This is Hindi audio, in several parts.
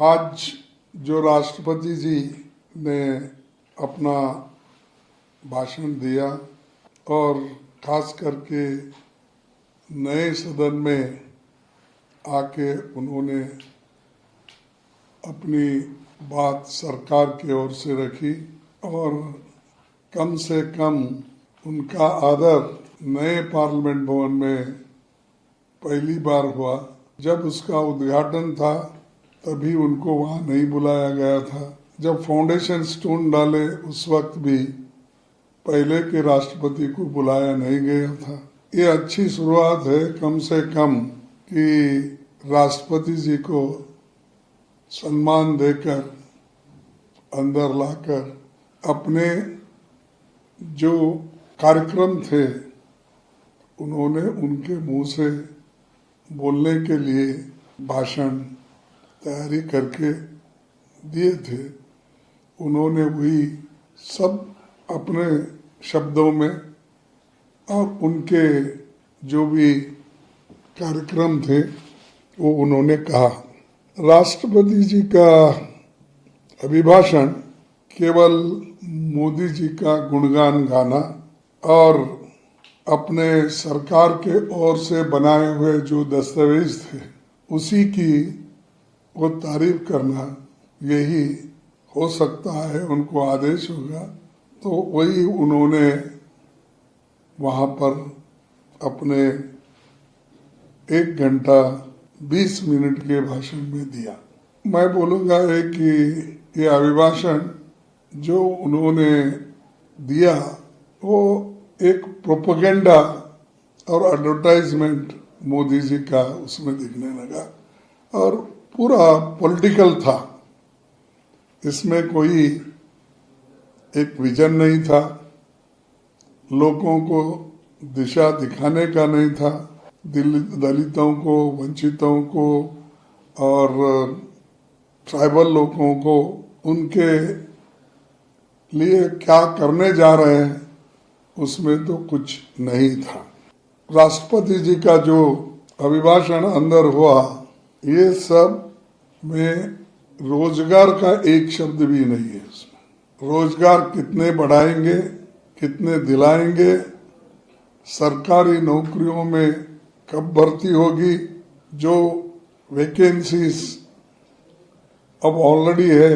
आज जो राष्ट्रपति जी ने अपना भाषण दिया और खास करके नए सदन में आके उन्होंने अपनी बात सरकार की ओर से रखी और कम से कम उनका आदर नए पार्लियामेंट भवन में पहली बार हुआ। जब उसका उद्घाटन था तभी उनको वहाँ नहीं बुलाया गया था। जब फाउंडेशन स्टोन डाले उस वक्त भी पहले के राष्ट्रपति को बुलाया नहीं गया था। ये अच्छी शुरुआत है कम से कम कि राष्ट्रपति जी को सम्मान देकर अंदर लाकर अपने जो कार्यक्रम थे उन्होंने उनके मुंह से बोलने के लिए भाषण तैयारी करके दिए थे। उन्होंने वही सब अपने शब्दों में और उनके जो भी कार्यक्रम थे वो उन्होंने कहा। राष्ट्रपति जी का अभिभाषण केवल मोदी जी का गुणगान गाना और अपने सरकार के ओर से बनाए हुए जो दस्तावेज थे उसी की वो तारीफ करना, यही हो सकता है उनको आदेश होगा। तो वही उन्होंने वहाँ पर अपने 1 घंटा 20 मिनट के भाषण में दिया। मैं बोलूँगा कि ये अभिभाषण जो उन्होंने दिया वो एक प्रोपेगेंडा और एडवर्टाइजमेंट मोदी जी का उसमें दिखने लगा और पूरा पॉलिटिकल था। इसमें कोई एक विजन नहीं था, लोगों को दिशा दिखाने का नहीं था, दलितों को, वंचितों को और ट्राइबल लोगों को उनके लिए क्या करने जा रहे हैं उसमें तो कुछ नहीं था। राष्ट्रपति जी का जो अभिभाषण अंदर हुआ ये सब में रोजगार का एक शब्द भी नहीं है। उसमें रोजगार कितने बढ़ाएंगे, कितने दिलाएंगे, सरकारी नौकरियों में कब भर्ती होगी, जो वैकेंसीज अब ऑलरेडी है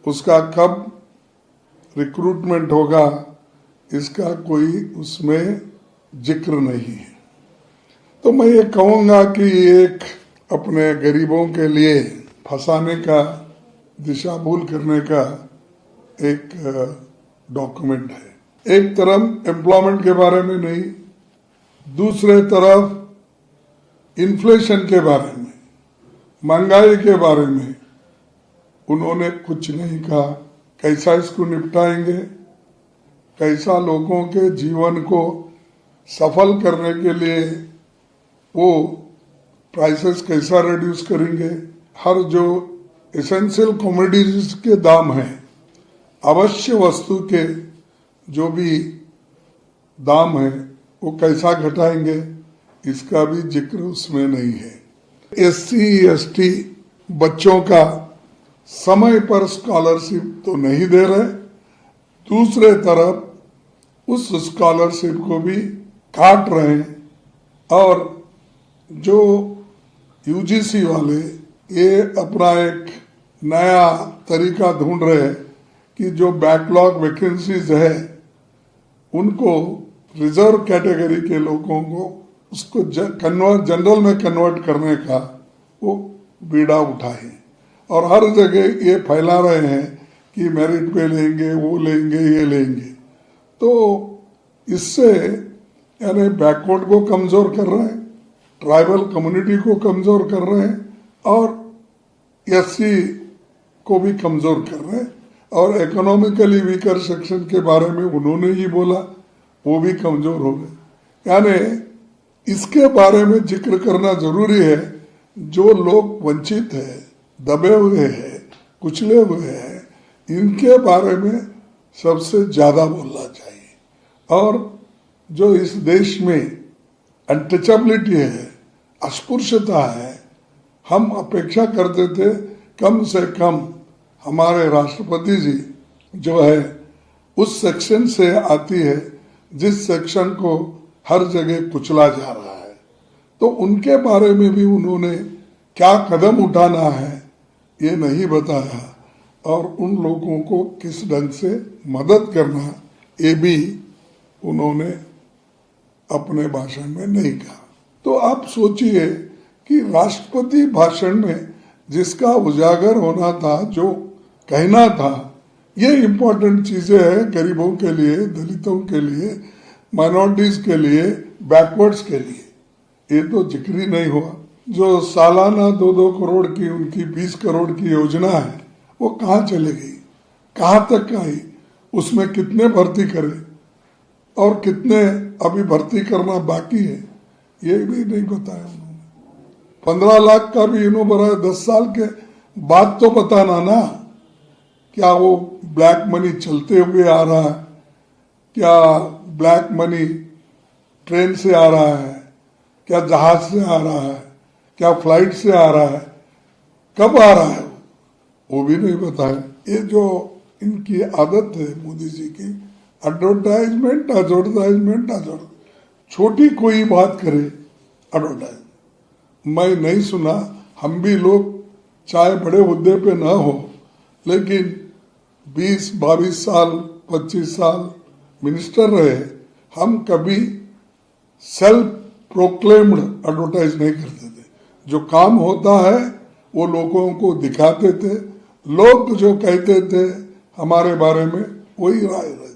उसका कब रिक्रूटमेंट होगा, इसका कोई उसमें जिक्र नहीं है। तो मैं ये कहूँगा कि एक अपने गरीबों के लिए फंसाने का, दिशा भूल करने का एक डॉक्यूमेंट है। एक तरफ एम्प्लॉयमेंट के बारे में नहीं, दूसरे तरफ इन्फ्लेशन के बारे में, महंगाई के बारे में उन्होंने कुछ नहीं कहा। कैसा इसको निपटाएंगे, कैसा लोगों के जीवन को सफल करने के लिए वो प्राइसेस कैसा रिड्यूस करेंगे, हर जो एसेंशियल कमोडिटीज के दाम हैं, अवश्य वस्तु के जो भी दाम है वो कैसा घटाएंगे, इसका भी जिक्र उसमें नहीं है। SC ST बच्चों का समय पर स्कॉलरशिप तो नहीं दे रहे, दूसरे तरफ उस स्कॉलरशिप को भी काट रहे हैं और जो UGC वाले ये अपना एक नया तरीका ढूंढ रहे हैं कि जो बैकलॉग वैकेंसीज है उनको रिजर्व कैटेगरी के लोगों को उसको जनरल में कन्वर्ट करने का वो बीड़ा उठाए और हर जगह ये फैला रहे हैं कि मेरिट पे लेंगे, वो लेंगे, ये लेंगे। तो इससे यानी बैकवर्ड को कमजोर कर रहे हैं, ट्राइबल कम्युनिटी को कमजोर कर रहे हैं और SC को भी कमजोर कर रहे हैं और इकोनॉमिकली वीकर सेक्शन के बारे में उन्होंने ही बोला, वो भी कमजोर हो गए। यानी इसके बारे में जिक्र करना जरूरी है। जो लोग वंचित है, दबे हुए हैं, कुचले हुए हैं, इनके बारे में सबसे ज्यादा बोलना चाहिए। और जो इस देश में अनटचेबिलिटी है, अस्पृश्यता है, हम अपेक्षा करते थे कम से कम हमारे राष्ट्रपति जी जो है उस सेक्शन से आती है जिस सेक्शन को हर जगह कुचला जा रहा है, तो उनके बारे में भी उन्होंने क्या कदम उठाना है ये नहीं बताया, और उन लोगों को किस ढंग से मदद करना ये भी उन्होंने अपने भाषण में नहीं कहा। तो आप सोचिए कि राष्ट्रपति भाषण में जिसका उजागर होना था, जो कहना था, ये इम्पोर्टेंट चीजें हैं गरीबों के लिए, दलितों के लिए, माइनॉरिटीज के लिए, बैकवर्ड्स के लिए, ये तो जिक्र ही नहीं हुआ। जो सालाना 2-2 करोड़ की उनकी 20 करोड़ की योजना है वो कहाँ चले गई, कहाँ तक आई, उसमें कितने भर्ती करे और कितने अभी भर्ती करना बाकी है ये भी नहीं बताया उन्होंने। 15 लाख का भी इन्हों भरा 10 साल के बाद तो बताना ना, क्या वो ब्लैक मनी चलते हुए आ रहा है, क्या ब्लैक मनी ट्रेन से आ रहा है, क्या जहाज से आ रहा है, क्या फ्लाइट से आ रहा है, कब आ रहा है वो भी नहीं बताया। ये जो इनकी आदत है मोदी जी की, एडवर्टाइजमेंट एडवर्टाइजमेंट एडवर्टाइजमेंट, छोटी कोई बात करे एडवर्टाइजमेंट। मैं नहीं सुना, हम भी लोग चाहे बड़े हुद्दे पे ना हो लेकिन 20-22 साल 25 साल मिनिस्टर रहे, हम कभी सेल्फ प्रोक्लेम्ड एडवर्टाइज नहीं करते थे। जो काम होता है वो लोगों को दिखाते थे, लोग जो कहते थे हमारे बारे में वही राय रहती।